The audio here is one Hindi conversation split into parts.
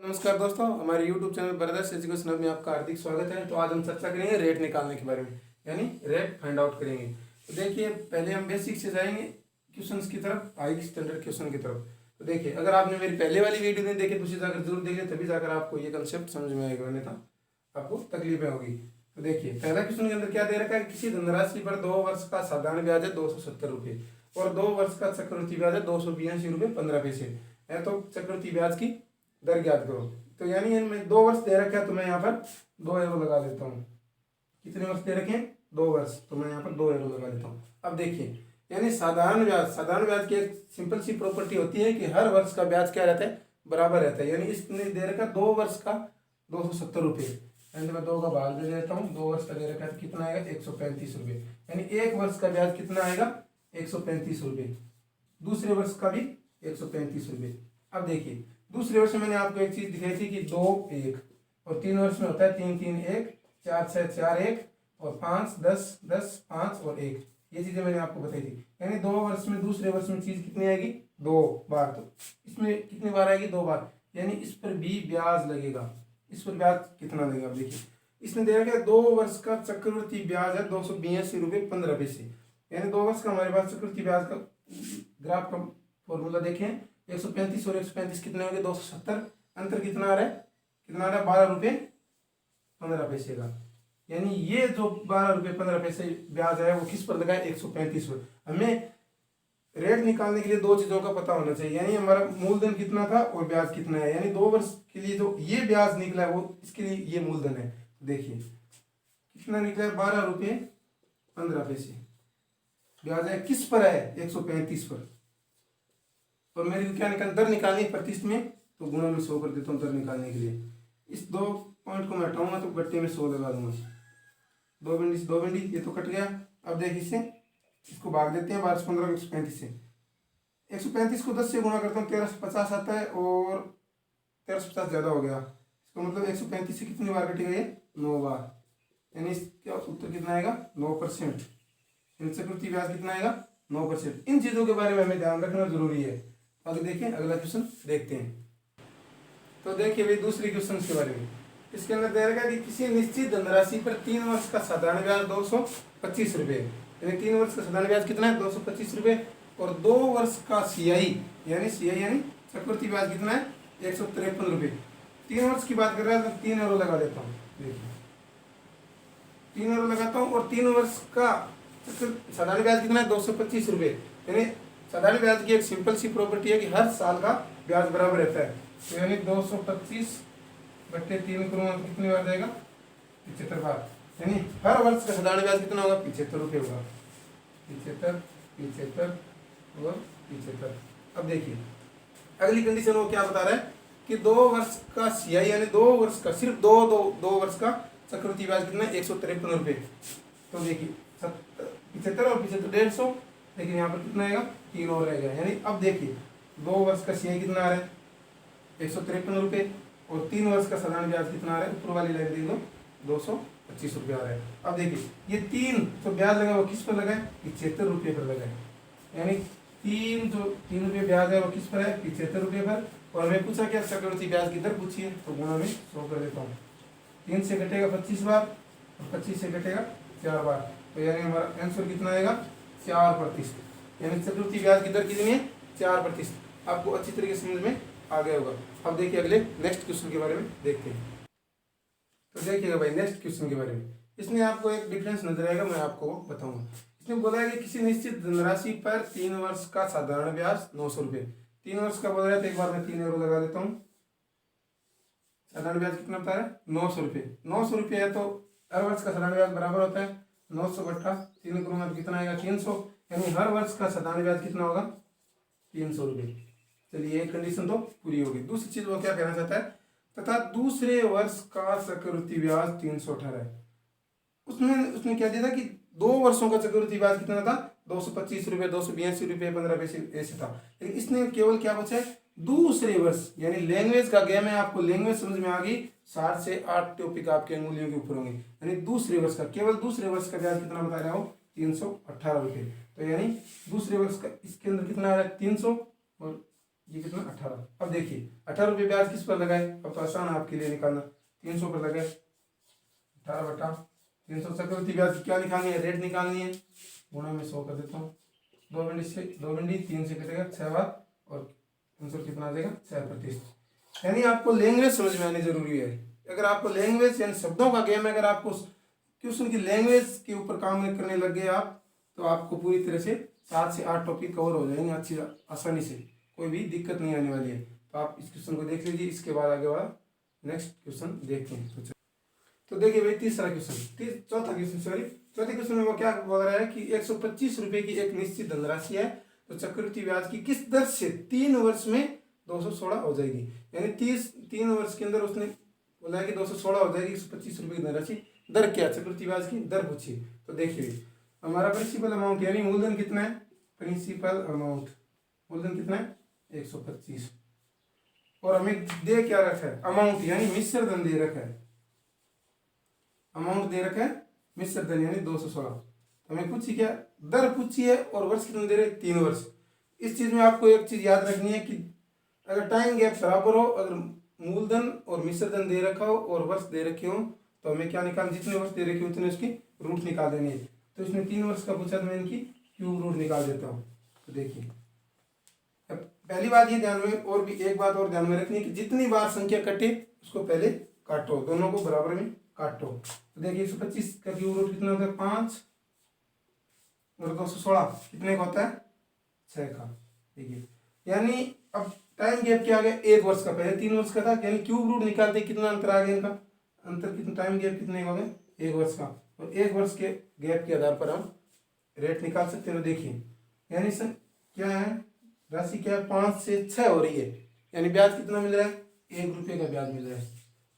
नमस्कार दोस्तों, हमारे YouTube चैनल ब्रदर्स एजुकेशन में आपका हार्दिक स्वागत है। तो आज हम चर्चा करेंगे रेट निकालने के बारे में, यानी रेट फाइंड आउट करेंगे। तो देखिए, पहले हम बेसिक से जाएंगे क्वेश्चंस की तरफ, हाई स्टैंडर्ड क्वेश्चन की तरफ। तो देखिए, अगर आपने मेरी पहले वाली वीडियो नहीं देखी तो उसे जाकर जरूर देखिए, तभी जाकर आपको ये कंसेप्ट समझ में आएगा, अन्यथा आपको तकलीफें होगी। तो देखिए, पहला क्वेश्चन के अंदर क्या दे रखा है, किसी धनराशि पर 2 वर्ष का साधारण ब्याज है 270 रुपये और 2 वर्ष का चक्रवृद्धि ब्याज है 282 रुपये 15 पैसे है। तो चक्रवृद्धि ब्याज की दर ज्ञात करो। तो यानी इनमें 2 वर्ष दे रखे हैं, तो मैं यहाँ पर 2 एरो लगा देता हूँ। कितने वर्ष दे रखे हैं? 2 वर्ष, तो मैं यहाँ पर 2 एरो लगा देता हूँ। अब देखिए, यानी साधारण ब्याज की एक सिंपल सी प्रॉपर्टी होती है कि हर वर्ष का ब्याज क्या रहता है, बराबर रहता है। यानी इसने दे रखा 2 वर्ष का 270 रुपये, यानी मैं 2 का भाग दे देता हूँ। 2 वर्ष का दे रखा है, तो कितना आएगा? 135 रुपये। यानी एक वर्ष का ब्याज कितना आएगा? 135 रुपये। दूसरे वर्ष का भी 135 रुपये। अब देखिए, दूसरे वर्ष में मैंने आपको एक चीज दिखाई थी कि 2 1 और 3 वर्ष में होता है 3 3 1 4 6 4 1 और 5 10 10 5 और 1। ये चीजें मैंने आपको बताई थी। यानी 2 वर्ष में दूसरे वर्ष में चीज कितनी आएगी? 2 बार। तो इसमें कितनी बार आएगी? 2 बार। यानी इस पर भी ब्याज लगेगा। इस पर ब्याज कितना लगेगा? अब देखिए, इसने दे रखा है 2 वर्ष का चक्रवृद्धि ब्याज है 282 रुपये 15 पैसे। यानी 2 वर्ष का हमारे पास चक्रवृद्धि ब्याज का ग्राफ का फॉर्मूला देखें। 135 और 135 कितने होंगे? 270। अंतर कितना आ रहा है? 12 रुपये 15 पैसे का। यानी ये जो 12 रुपये 15 पैसे ब्याज है वो किस पर लगा है? 135 पर। हमें रेट निकालने के लिए 2 चीजों का पता होना चाहिए, यानी हमारा मूलधन कितना था और ब्याज कितना है। यानी 2 वर्ष के लिए जो ये ब्याज निकला है वो इसके लिए ये मूलधन है। देखिए कितना निकला है? 12 रुपये 15 पैसे ब्याज है। किस पर है? 135 पर। और मेरी क्या निकाल दर निकालनी प्रतिशत में, तो गुणा में 100 कर देता हूँ दर निकालने के लिए। इस 2 पॉइंट को मैं हटाऊंगा तो बट्टे में 100 लगा दूंगा। 2 बिंदी से 2 बिंदी, ये तो कट गया। अब देखिए, इसको भाग देते हैं 12 15 135 से। 135 को 10 से गुणा करता हूँ, 1350 आता है और 1350 ज़्यादा हो गया। इसका मतलब 135 से कितनी बार कटेगा? ये 9 बार। यानी इसका उत्तर कितना आएगा? 9%। चक्रवृद्धि ब्याज कितना आएगा? 9%। इन चीज़ों के बारे में हमें ध्यान रखना जरूरी है। आगे देखिए, अगला क्वेश्चन देखते हैं। तो देखिए भाई, दूसरे क्वेश्चन के बारे में। इसके अंदर दे रखा है कि किसी निश्चित धनराशि पर 3 वर्ष का साधारण ब्याज 225 रुपये, यानी 3 वर्ष का साधारण ब्याज कितना है? 225 रुपये और 2 वर्ष का सीआई यानी चक्रवृद्धि ब्याज कितना है? 153 रुपये। 3 वर्ष की बात कर रहा है तो 3 एरो लगा देता हूँ। देखिए 3 एरो लगाता हूँ और 3 वर्ष का साधारण ब्याज कितना है? 225 रुपये। यानी साधारण ब्याज की एक सिंपल सी प्रॉपर्टी है कि हर साल का ब्याज बराबर रहता है। तो यानी 225 बट्टे 3 करूँगा तो कितनी बार जाएगा? 75 बार। यानी हर वर्ष का साधारण ब्याज कितना होगा? 75 रुपये होगा। 75 75 और 75। अब देखिए, अगली कंडीशन वो क्या बता रहा है कि 2 वर्ष का सीआई यानी 2 वर्ष का सिर्फ 2 वर्ष का चक्रवृद्धि ब्याज कितना है? 153 रुपये। तो देखिए 75 और 75 150, लेकिन यहाँ पर कितना आएगा? 3 और रहेगा। यानी अब देखिए, 2 वर्ष का सीआई कितना आ रहा है? 153 रुपये और 3 वर्ष का साधारण ब्याज कितना आ रहा है? ऊपर वाली लाइन देख लो, 225 रुपये आ रहा है। अब देखिए, ये 3 जो ब्याज लगा वो किस पर लगा है? 75 रुपये पर लगा है। यानी 3 रुपये ब्याज है वो किस पर है? 75 रुपये पर। और हमें पूछा क्या? चक्रवृद्धि ब्याज की दर पूछी है, तो गुणा में 100 कर देता हूँ। 3 से घटेगा 25 बार और 25 से घटेगा 4 बार। तो यानी हमारा आंसर कितना आएगा? 4%। यानी चक्रवृद्धि ब्याज की दर कितनी है? 4%। आपको अच्छी तरीके से समझ में आ गया होगा। अब देखिए, अगले नेक्स्ट क्वेश्चन के बारे में देखते हैं। तो देखिएगा भाई, नेक्स्ट क्वेश्चन के बारे में इसमें आपको एक डिफरेंस नजर आएगा, मैं आपको बताऊंगा। इसने बोला है कि किसी निश्चित धनराशि पर 3 वर्ष का साधारण ब्याज 900 रुपये। 3 वर्ष का बोल रहा है, तो एक बार मैं 3 एरो लगा देता हूँ। साधारण ब्याज कितना बता रहा है? 900 रुपये। 900 रुपये है तो हर वर्ष का साधारण ब्याज बराबर होता है 900 बट्टा 3 करूँगा तो कितना आएगा? 300। यानी हर वर्ष का साधारण ब्याज कितना होगा? 300 रुपये। चलिए, एक कंडीशन तो पूरी होगी। दूसरी चीज वो क्या कहना चाहता है? तथा दूसरे वर्ष का चक्रवृद्धि ब्याज 318 है। उसने क्या दिया था कि 2 वर्षों का चक्रवृद्धि ब्याज कितना था? 225 रुपये 282 रुपये 15 पैसे ऐसे था। लेकिन इसने केवल क्या पूछा है? दूसरे वर्ष। यानी लैंग्वेज का गेम है, आपको लैंग्वेज समझ में आ गई। 7 से 8 टॉपिक आपके अंगुलियों के ऊपर होंगे। यानी दूसरे वर्ष का, केवल दूसरे वर्ष का ब्याज कितना बता रहा हो? 318 रुपये। तो यानी दूसरे वर्ष का इसके अंदर कितना आ रहा है? 300 और ये कितना 18। अब देखिए 18 रुपये ब्याज किस पर लगाए, अब तो आसान है आपके लिए निकालना, 300 पर लगाए, 18/300 चक्रवृद्धि ब्याज की क्या निकालनी है, रेट निकालनी है, गुणा में 100 कर देता हूँ, 2 3 से कटेगा 6 बार और आंसर कितना आ जाएगा 6%। यानी आपको लैंग्वेज समझ में आनी जरूरी है। अगर आपको लैंग्वेज यानी शब्दों का गेम है, अगर आपको क्वेश्चन की लैंग्वेज के ऊपर काम करने लग गए आप, तो आपको पूरी तरह से 7 से 8 टॉपिक कवर हो जाएंगे अच्छी आसानी से, कोई भी दिक्कत नहीं आने वाली है। तो आप इस क्वेश्चन को देख लीजिए, इसके बाद आगे वाला नेक्स्ट क्वेश्चन देखते हैं। तो देखिए भाई तीसरा क्वेश्चन, चौथा क्वेश्चन सॉरी, चौथे क्वेश्चन में वो क्या बोल रहा है कि 125 रुपए की एक निश्चित धनराशि है, तो चक्रवृद्धि ब्याज की किस दर से 3 वर्ष में 216 हो जाएगी। यानी 3 वर्ष के अंदर उसने बोला है कि 216 हो जाएगी। 125 रुपए की धनराशि, दर क्या, चक्रवृद्धि ब्याज की दर पूछी। तो देखिए हमारा प्रिंसिपल अमाउंट यानी मूलधन कितना है, प्रिंसिपल अमाउंट मूलधन कितना है 125, और हमें दे क्या रखा है, अमाउंट यानी मिश्र धन दे रखा है, अमाउंट दे रखा है मिश्र धन यानी 216। तो हमें पूछी क्या, दर पूछी है और वर्ष कितने दे रहे 3 वर्ष। इस चीज में आपको एक चीज याद रखनी है कि अगर टाइम गैप बराबर हो, अगर मूलधन और मिश्र धन दे रखा हो और वर्ष दे रखे हो, तो हमें क्या निकाल, जितने वर्ष दे रखे हो उतने उसकी रूट निकाल देनी है। तो इसने 3 वर्ष का पूछा, तो मैं इनकी क्यूब रूट निकाल देता हूँ। तो देखिए अब पहली बात ये ध्यान में, और भी एक बात और ध्यान में रखनी है कि जितनी बार संख्या कटे उसको पहले काटो, दोनों को बराबर में काटो। तो देखिए 125 का क्यूब रूट कितना होता है 5, और 216 कितने का होता है 6 का। देखिए यानी अब टाइम गैप क्या आ गया 1 वर्ष का, पहले 3 वर्ष का था, यानी क्यूब रूट निकालते कितना अंतर आ गया इनका, अंतर कितना, टाइम गैप कितने का हो गया 1 वर्ष का, और 1 वर्ष के गैप के आधार पर हम रेट निकाल सकते हैं। तो देखिए यानी सर क्या है, राशि क्या है 5 से 6 हो रही है, यानी ब्याज कितना मिल रहा है 1 रुपये का ब्याज मिल रहा है।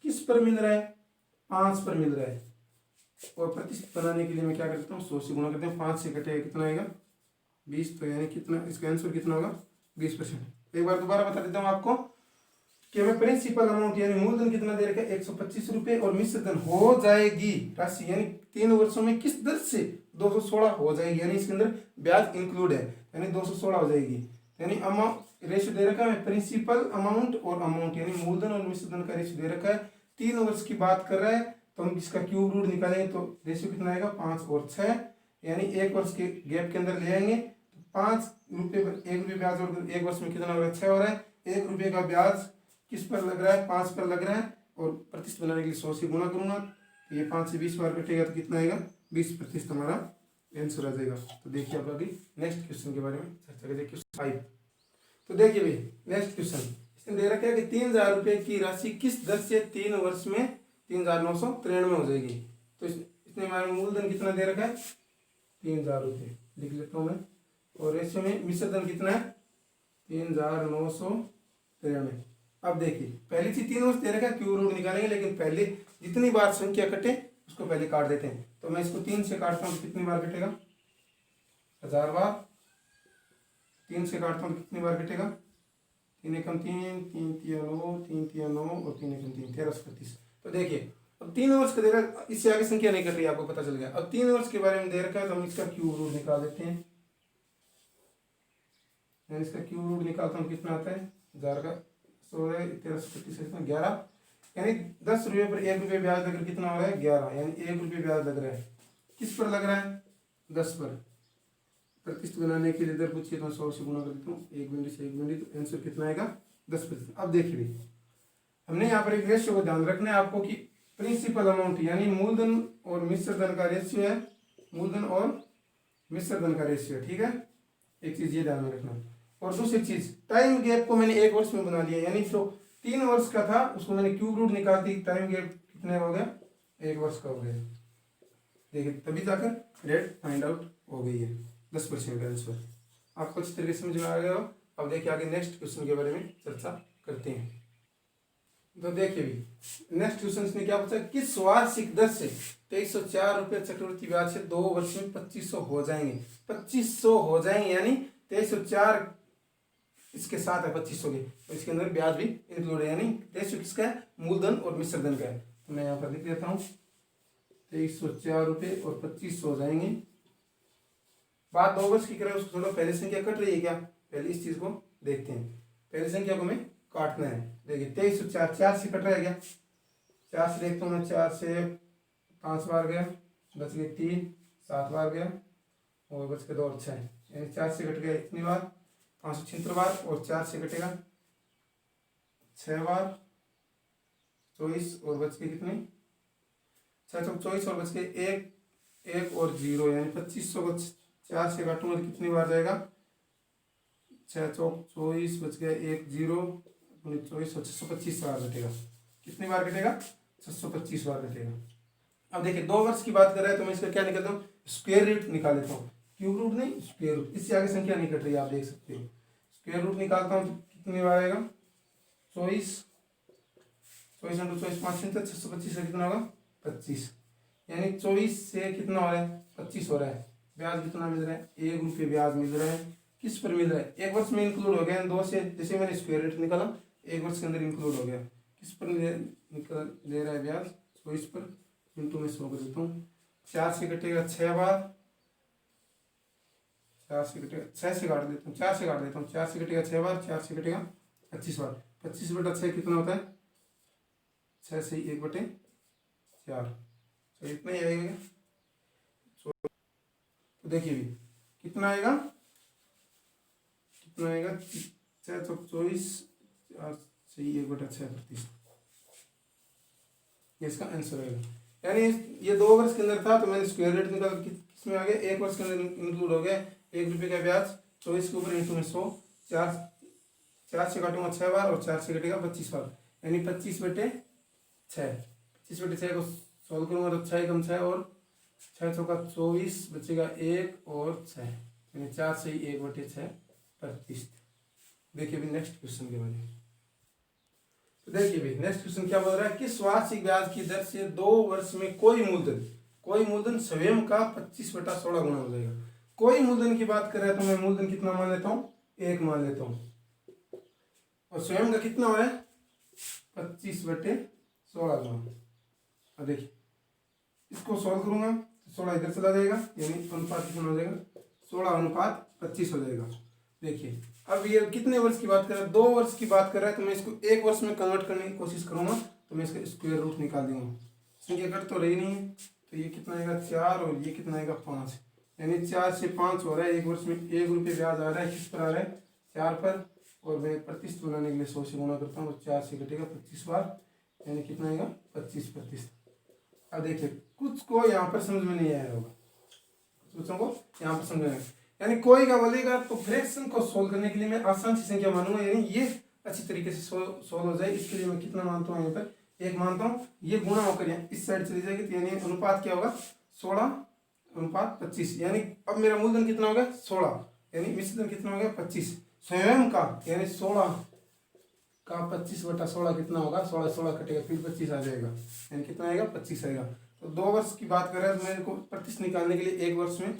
किस पर मिल रहा है 5 पर मिल रहा है, और प्रतिशत बनाने के लिए मैं क्या करता हूँ 100 से गुणा करते हैं, 5 से कटेगा कितना आएगा 20, तो यानी कितना, इसका आंसर कितना होगा 20%। एक बार दोबारा बता देता हूँ आपको कि हमें प्रिंसिपल अमाउंट यानी मूलधन कितना दे रखा है 125 रुपये, और मिश्र धन हो जाएगी राशि यानी 3 वर्षों में किस दर से 216 हो जाएगी, यानी इसके अंदर ब्याज इंक्लूड है, यानी 216 हो जाएगी। यानी अमाउंट रेशियो दे रखा है प्रिंसिपल अमाउंट और अमाउंट यानी मूलधन और मिश्र धन का रेशियो दे रखा है, 3 वर्ष की बात कर रहा है, तो हम इसका क्यूब रूट निकालेंगे तो रेशियो कितना आएगा 5 और 6, यानी 1 वर्ष के गैप के अंदर ले आएंगे तो 5 रुपये पर 1 रुपये ब्याज, और 1 वर्ष में कितना हो रहा है 6 हो रहा है। 1 रुपये का ब्याज किस पर लग रहा है 5 पर लग रहा है, और प्रतिशत बनाने के लिए 100 से गुणा करूंगा, तो ये 5 से 20 बार कटेगा तो कितना आएगा 20% हमारा आंसर आ जाएगा। तो देखिए आप अभी नेक्स्ट क्वेश्चन के बारे में चर्चा करें, क्वेश्चन 5। तो देखिए भाई नेक्स्ट क्वेश्चन इसने दे रखा है कि 3000 रुपये की राशि किस दर से 3 वर्ष में 3993 हो जाएगी। तो इसने हमारा मूलधन कितना दे रखा है 3000 रुपये, लिख लेता हूँ मैं, और रेशियो में मिश्र धन कितना है 3993। अब देखिए पहली चीज 3 वर्ष दे रखा है, क्यूब रूट निकालेंगे, लेकिन पहले जितनी बार संख्या कटे उसको पहले काट देते हैं। तो मैं इसको 3 से काटता हूँ तो कितनी बार कटेगा 1000 बार, 3 से काटता हूँ तो कितनी बार कटेगा 3 एकम 3, 3 तिया 9, 3 तिया 9 और 3 एकम 3, 13/32। तो देखिए अब 3 वर्ष का दे रखा है, इससे आगे संख्या नहीं कट रही है, आपको पता चल गया। अब 3 वर्ष के बारे में दे रखा है तो हम इसका क्यूब रूट निकाल देते हैं, इसका क्यूब रूट निकालता हूँ कितना आता है 1000 का 13/32 11, यानी 10 रुपये पर 1 रुपये ब्याज लगकर कितना हो रहा है 11, यानी 1 रुपये ब्याज लग रहा है। किस पर लग रहा है 10 पर। प्रतिशत बनाने के लिए दर पूछिए तो 100 से गुणा कर देता हूँ, 1 बिंदु से 1 बिंदु, तो आंसर कितना आएगा 10%। अब देखिए हमने यहाँ पर एक रेशियो को ध्यान रखना है आपको कि प्रिंसिपल अमाउंट यानी मूलधन और मिश्र धन का रेशियो है, मूलधन और मिश्र धन का रेशियो है, ठीक है, एक चीज ये ध्यान में रखना। और दूसरी चीज टाइम गैप को मैंने 1 वर्ष में बना लिया, यानी जो 3 वर्ष का था उसको मैंने क्यूब रूट निकाल दी, टाइम गैप कितने हो गया 1 वर्ष का हो गया। देखिए तभी जाकर रेट फाइंड आउट हो गई है 10% आंसर। आपको अच्छी तरीके से समझ में आ गया हो। अब देखिए आगे नेक्स्ट क्वेश्चन के बारे में चर्चा करते हैं। तो देखिए भी नेक्स्ट क्वेश्चन ने क्या पूछा, किस वार्षिक दर से 2304 रुपये चक्रवृद्धि ब्याज से 2 वर्ष में 2500 हो जाएंगे। 2500 हो जाएंगे यानी 2304 इसके साथ है 2500 के, तो इसके अंदर ब्याज भी इंक्लूड है, यानी रेशियो किसका है मूलधन और मिश्र धन का है। तो मैं यहाँ पर लिख देता हूँ 2304 रुपये और 2500 हो जाएंगे। बात 2 वर्ष की करें उसको थोड़ा पहले संख्या कट रही है क्या, पहले इस चीज को देखते हैं। पहली संख्या को हमें काटना है। देखिए 23 और 4, 4 से कट रहा है क्या? 4 से देखता हूँ मैं, 4 से 5 बार गया, बच गए 3, 7 बार गया और बच के 2 और 6, यानी 4 से कट गया इतनी बार 576 बार, और 4 से कटेगा 6 बार 24, और बच के कितने 6 चौक 24, और बच के 1 और 0, यानी 2500 को 4 से काटूंगा तो कितनी बार जाएगा? 6 चौक 24, बच गया 1 0, 24 और 625 बार कटेगा। कितनी बार कटेगा? 625 बार कटेगा। अब देखिए 2 वर्ष की बात कर रहे हैं तो मैं इसका क्या निकालता हूँ? स्क्वायर रूट निकाल लेता हूँ, क्यूब रूट नहीं, स्क्वायर रूट। इससे आगे संख्या नहीं कट रही है, आप देख सकते हो। स्क्वायर रूट निकालता हूँ तो कितनी बार आएगा? 24, 24 इंटू 24 5 625 से कितना होगा? 25, यानी 24 से कितना हो रहा है? 25 हो रहा है। ब्याज कितना मिल रहा है? 1 रुपये ब्याज मिल रहा है। किस पर मिल रहा है? 1 वर्ष में इंक्लूड हो गया, 2 से जैसे मैंने स्क्वायर रूट निकाला 1 वर्ष के अंदर इंक्लूड हो गया। किस पर ले रहा है ब्याज? 24 पर, इंटू में 100 कर देता हूँ। 4 से कटेगा 6 बार, 4 से कटेगा 6 से काट देता हूँ, 4 से काट देता हूँ, 4 से कटेगा 6 बार, 4 से कटेगा 25 बार। 25 बटा 6 कितना होता है? 6 से 1 बटे 4, तो इतना ही आएगा। तो देखिए भी कितना आएगा, कितना आएगा? 6 चौक 24, 4 से 1 बटा 6 प्रतिशत, ये इसका आंसर आएगा। यानी ये 2 वर्ष के अंदर था तो मैंने स्क्वायर रूट निकाला, किसमें आ गया? 1 वर्ष के अंदर इंक्लूड हो गया। 1 रुपये का ब्याज 24 के ऊपर इंटू में 100, 4 से काटूंगा 6 बार, और 4 से कटेगा 25 बार, यानी 25 बटे 6। 25 बटे 6 को सॉल्व करूंगा तो 6 कम 6 और 6 चौका 24, बचेगा 1 और 6, यानी 4 से 1 बटे 6 प्रतिशत। देखिए अभी नेक्स्ट क्वेश्चन के बारे में। तो देखिए भाई नेक्स्ट क्वेश्चन क्या बोल रहा है? किस वार्षिक ब्याज की दर से 2 वर्ष में कोई मूलधन स्वयं का 25 बटा 16 गुना हो जाएगा। कोई मूलधन की बात कर रहा है तो मैं मूलधन कितना मान लेता हूँ? 1 मान लेता हूँ, और स्वयं का कितना हो रहा है? 25 बटे 16 गुना। अब देखिए इसको सॉल्व करूंगा तो 16 इधर चला जाएगा, यानी अनुपात कितना हो जाएगा? 16 अनुपात 25 हो जाएगा। देखिए अब ये कितने वर्ष की बात कर रहा है? 2 वर्ष की बात कर रहा है, तो मैं इसको 1 वर्ष में कन्वर्ट करने की कोशिश करूंगा, तो मैं इसका स्क्वायर रूट निकाल दूंगा। संख्या कट तो रही नहीं है, तो ये कितना आएगा? 4, और ये कितना आएगा? 5, यानी 4 से 5 हो रहा है। 1 वर्ष में 1 रुपये ब्याज आ रहा है, किस पर आ रहा है? 4 पर, और मैं प्रतिशत बनाने के लिए 100 से गुणा करता हूँ, तो 4 से कटेगा 25 बार, यानी कितना आएगा? 25%। अब देखिए कुछ को यहाँ पर समझ में नहीं आया होगा, कुछ को यहाँ पर समझ में आएगा, यानी कोई का बोलेगा तो फ्रैक्शन को सोल्व करने के लिए मैं आसान सी संख्या मानूंगा, यानी ये अच्छी तरीके से सोल्व हो जाए। इसके लिए मैं कितना मानता हूँ? यहाँ पर 1 मानता हूँ। ये गुणा होकर यहाँ इस साइड चली जाएगी, तो यानी अनुपात क्या होगा? 16 अनुपात 25, यानी अब मेरा मूलधन कितना हो गया? 16, यानी मिश्रधन कितना हो गया? 25। स्वयं का यानी 16 का 25 बटा 16 कितना होगा? 16 कटेगा, फिर 25 आ जाएगा, यानी कितना आएगा? 25 आएगा। तो 2 वर्ष की बात कर रहे हैं तो मेरे को प्रतिशत निकालने के लिए 1 वर्ष में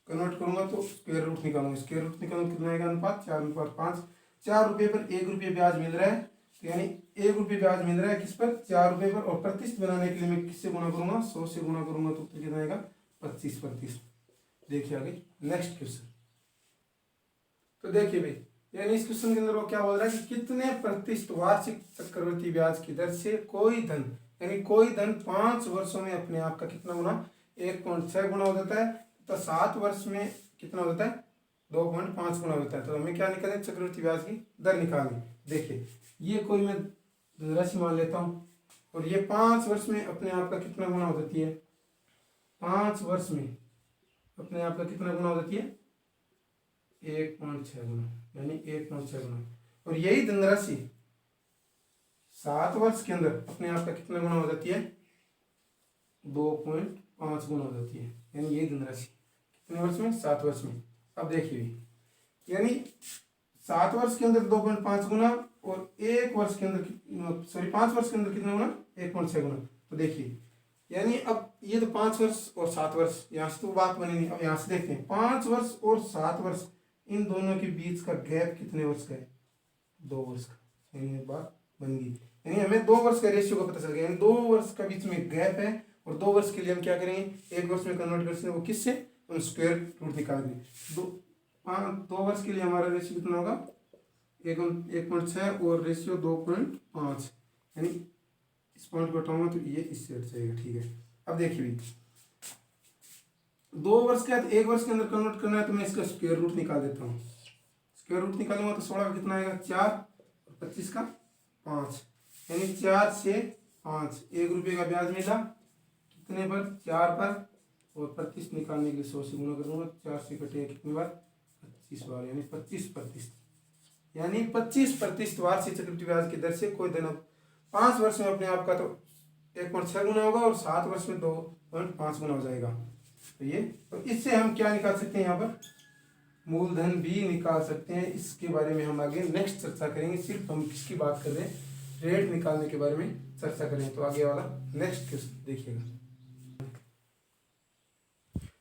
कन्वर्ट करूंगा तो स्क्वायर रूट निकालूंगा। स्क्वायर रूट निकालूंगा कितना आएगा? अनुपात 4 अनुपात 5। 4 रुपये पर 1 रुपये ब्याज मिल रहा है, तो यानी 1 रुपये ब्याज मिल रहा है किस पर? 4 रुपये पर, और प्रतिशत बनाने के लिए मैं किससे गुणा करूंगा? 100 से गुणा करूंगा, तो कितना आएगा? 25%। देखिए आगे नेक्स्ट क्वेश्चन। तो देखिए भाई यानी इस क्वेश्चन के अंदर वो क्या बोल रहा है कि कितने प्रतिशत वार्षिक चक्रवृद्धि ब्याज की दर से कोई धन, यानी कोई धन 5 वर्षों में अपने आप का कितना गुना? 1.6 गुना हो जाता है, तो 7 वर्ष में कितना हो जाता है? 2.5 गुना होता है। तो हमें क्या निकालना है? चक्रवृद्धि ब्याज की दर निकालनी। देखिए ये कोई मैं धनराशि मान लेता हूँ, और ये 5 वर्ष में अपने आप का कितना गुना हो जाती है? 5 वर्ष में अपने आप का कितना गुना हो जाती है? 1.6 गुना, यानी 1.6 गुना। और यही धनराशि 7 वर्ष के अंदर अपने आप का कितना गुना हो जाती है? 2.5 गुना हो जाती है, यानी यही धनराशि कितने वर्ष में? 7 वर्ष में। अब देखिए यानी 7 वर्ष के अंदर 2.5 गुना, और 1 वर्ष के अंदर सॉरी 5 वर्ष के अंदर कितना गुना? 1.6 गुना। तो देखिए यानी अब ये तो 5 वर्ष और 7 वर्ष, यहाँ से तो बात बनी नहीं। अब यहाँ से देखते हैं 5 वर्ष और 7 वर्ष, इन दोनों के बीच का गैप कितने वर्ष का है? 2 वर्ष का, यानी बात बन गई। यानी हमें 2 वर्ष का रेशियो का पता चल गया, यानी 2 वर्ष का बीच में गैप है, और 2 वर्ष के लिए हम क्या करेंगे? 1 वर्ष में कन्वर्ट करते हैं, वो किससे? हम स्क्वायर रूट निकालेंगे। 2 वर्ष के लिए हमारा रेशियो कितना होगा? 1.6 और रेशियो 2.5, यानी इस पॉइंट को हटाऊंगा तो ये इससे हट जाएगा। ठीक है, अब देखिए भी 2 वर्ष का है तो 1 वर्ष के अंदर कन्वर्ट करना है, तो मैं इसका स्क्वायर रूट निकाल देता हूँ। स्क्वायर रूट निकालूंगा तो 16 का कितना आएगा 4 और 25 का 5, यानी 4 से 5, 1 रुपये का ब्याज मिला कितने पर 4 पर, और 25 निकालने के लिए 100 से गुना करूँगा, 4 से कटेगा कितनी बार 25 बार, यानी 25%, यानी 25% वार्षिक चक्रवृद्धि ब्याज की दर से कोई धन 5 वर्ष में अपने आप का तो 1.6 गुना होगा और 7 वर्ष में 2.5 गुना हो जाएगा। तो ये, तो इससे हम क्या निकाल सकते हैं, यहाँ पर मूलधन भी निकाल सकते हैं। इसके बारे में हम आगे नेक्स्ट चर्चा करेंगे। सिर्फ हम किसकी बात कर रहे हैं, रेट निकालने के बारे में चर्चा करें। तो आगे वाला नेक्स्ट क्वेश्चन देखिएगा।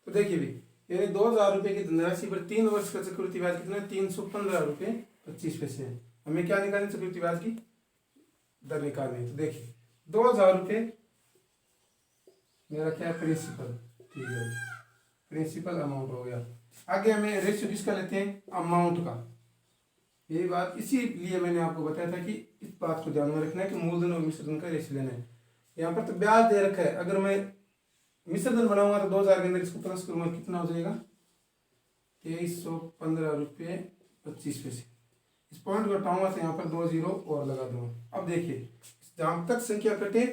तो देखिए भी, यानी 2000 रुपये की धनराशि पर 3 वर्ष का चक्रवृद्धि ब्याज कितना है 315 रुपये 25 पैसे है। हमें क्या निकालनी, चक्रवृद्धि ब्याज की दर निकालनी है। तो देखिए 2000 रुपये मेरा क्या है प्रिंसिपल, ठीक है, प्रिंसिपल अमाउंट हो गया। आगे हमें रेशियो किसका लेते हैं, अमाउंट का। यही बात इसीलिए मैंने आपको बताया था कि इस बात को ध्यान में रखना है कि मूलधन और मिश्रधन का रेशियो लेना है। यहाँ पर तो ब्याज दे रखा है, अगर मैं मिश्रधन बनाऊंगा तो 2000 के अंदर इसको प्लस करूंगा कितना हो जाएगा 2315 रुपये 25 पैसे। इस पॉइंट को हटाऊंगा तो यहाँ पर 2 जीरो और लगा दूंगा। अब देखिए जहां तक संख्या कटे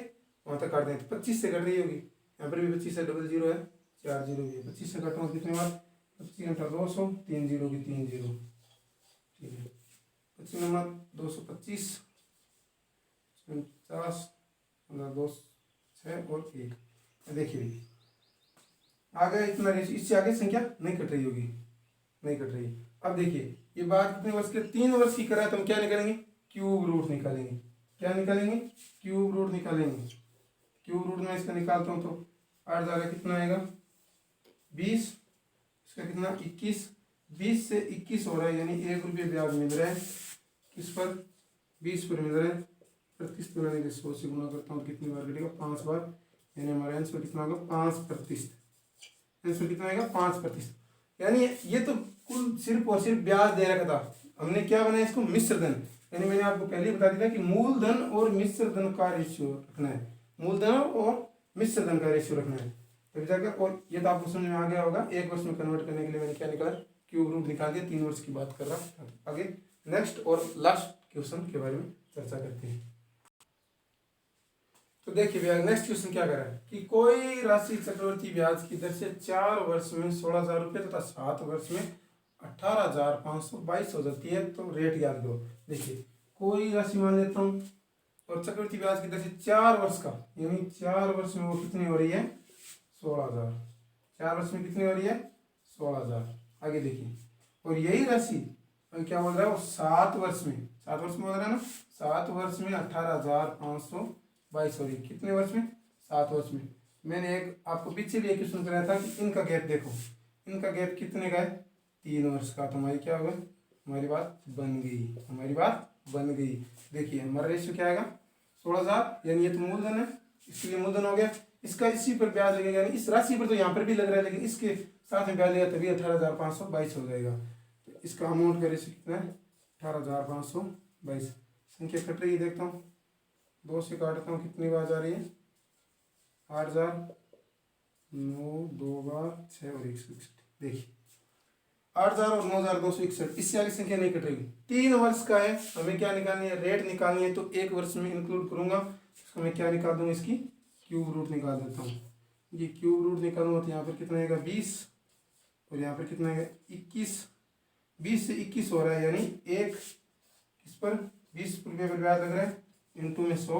वहां तक काट दें, तो 25 से कट रही होगी, यहाँ पर भी 25 है, डबल जीरो है, 4 जीरो भी है, 25 से काटूंगा कितने बार 25 घंटा 200, 3 जीरो की 3 जीरो, ठीक है, 25 नंबर 225, 50, 2 6 और 1। देखिए आ गया इतना रेशियो, इससे आगे संख्या नहीं कट रही होगी, नहीं कट रही। अब देखिए ये बात कितने वर्ष के, 3 वर्ष की करा तो हम क्या निकालेंगे, क्यूब रूट निकालेंगे। क्या निकालेंगे, क्यूब रूट निकालेंगे। क्यूब रूट में इसका निकालता हूँ तो 8 जाएगा कितना आएगा 20, इसका कितना 21, 20 से 21 हो रहा है, यानी 1 रुपये ब्याज मिल रहा है किस पर 20 पर मिल रहा है। प्रतिशत बनाने के 100 से गुना करता हूँ कितनी बार कटेगा 5 बार, यानी हमारा आंसर कितना होगा 5%। आंसर कितना आएगा 5%, यानी ये तो कुल सिर्फ और सिर्फ ब्याज दे रखा था। हमने क्या बनाया इसको मिश्रधन, यानी मैंने आपको पहले ही बता दिया कि मूलधन और मिश्रधन का रेशियो रखना है, मूलधन और मिश्रधन का रेशियो रखना है तभी जाकर। और ये तो आपको समझ में आ गया होगा। 1 वर्ष में कन्वर्ट करने के लिए मैंने क्या निकाला, क्यूब रूट निकाल दिया। 3 वर्ष की बात कर रहा। आगे नेक्स्ट और लास्ट क्वेश्चन के बारे में चर्चा करते हैं। तो देखिए भैया नेक्स्ट क्वेश्चन क्या कर रहा है कि कोई राशि चक्रवर्ती ब्याज की दर से 4 वर्ष में 16,000 रुपये तथा 7 वर्ष में 18,522 हो जाती है। तो रेट याद करो। देखिए कोई राशि मान लेता हूँ और चक्रवर्ती ब्याज की दर से 4 वर्ष का, यानी 4 वर्ष में वो कितनी हो रही है 16,000। 4 वर्ष में कितनी हो रही है 16,000। आगे देखिए और यही राशि क्या बोल रहा है वो 7 वर्ष में, 7 वर्ष में बोल रहा है ना, 7 वर्ष में 18,522 हो रही है। कितने वर्ष में 7 वर्ष में। मैंने एक आपको पीछे भी एक क्वेश्चन कराया था कि इनका गैप देखो, इनका गैप कितने का है 3 वर्ष का। तो हमारी क्या होगा, हमारी बात बन गई, हमारी बात बन गई। देखिए हमारा रेशियो क्या आएगा 16,000, यानी ये तो मूलधन है, इसके लिए मूलधन हो गया, इसका इसी पर ब्याज लगेगा, यानी इस राशि पर तो यहाँ पर भी लग रहा है लेकिन इसके साथ में ब्याज लगेगा तभी 18,522 हो जाएगा। तो इसका अमाउंट का रेशियो कितना है 18,522। संख्या कट रही है, देखता हूँ 2 से काटता हूँ कितनी बार जा रही है 8,000, 9, 2 बार 6 और 161। देखिए 8,000 और 9,261, इससे आगे संख्या नहीं कट रही। 3 वर्ष का है, हमें क्या निकालनी है रेट निकालनी है, तो 1 वर्ष में इंक्लूड करूंगा, इसको मैं क्या निकाल दूंगा इसकी क्यूब रूट निकाल देता हूँ। ये क्यूब रूट निकालूंगा तो यहाँ पर कितना आएगा 20 और यहाँ पर कितना आएगा 21। 20 से 21 हो रहा है, यानी एक इस पर 20 रुपये पर ब्याज लग रहा है, इंटू में 100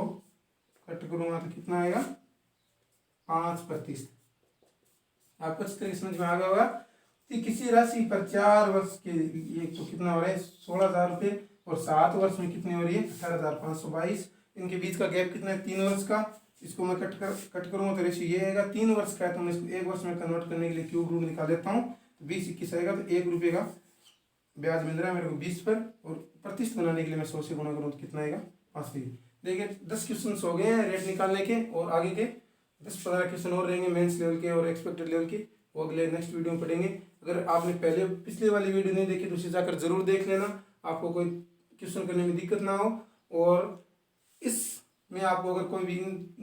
कट करूंगा तो कितना आएगा 5%। आपको इस तरीके समझ में आ गया होगा कि किसी राशि पर 4 वर्ष के लिए तो कितना हो रहा है 16,000 रुपये और 7 वर्ष में कितनी हो रही है 18,522। इनके बीच का गैप कितना है 3 वर्ष का। इसको मैं कट करूंगा तो रेशियो ये आएगा। 3 वर्ष का है तो मैं इसको 1 वर्ष में कन्वर्ट करने के लिए क्यूब रूट निकाल देता हूँ। तो 20 21 आएगा, तो 1 रुपये का ब्याज मिल रहा है मेरे को 20 पर, और प्रतिशत बनाने के लिए मैं 100 से गुणा करूँ तो कितना आएगा 5। देखिए 10 क्वेश्चन हो गए हैं रेट निकालने के, और आगे के 10-15 क्वेश्चन और रहेंगे मेंस लेवल के और एक्सपेक्टेड लेवल के, वो अगले नेक्स्ट वीडियो में पढ़ेंगे। अगर आपने पहले पिछले वाली वीडियो नहीं देखी तो उसे जाकर जरूर देख लेना। आपको कोई क्वेश्चन करने में दिक्कत ना हो। और इसमें आपको अगर कोई भी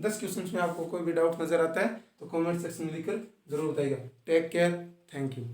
10 क्वेश्चन में आपको कोई भी डाउट नजर आता है तो कमेंट सेक्शन में लिखकर जरूर बताइएगा। Take care, thank you.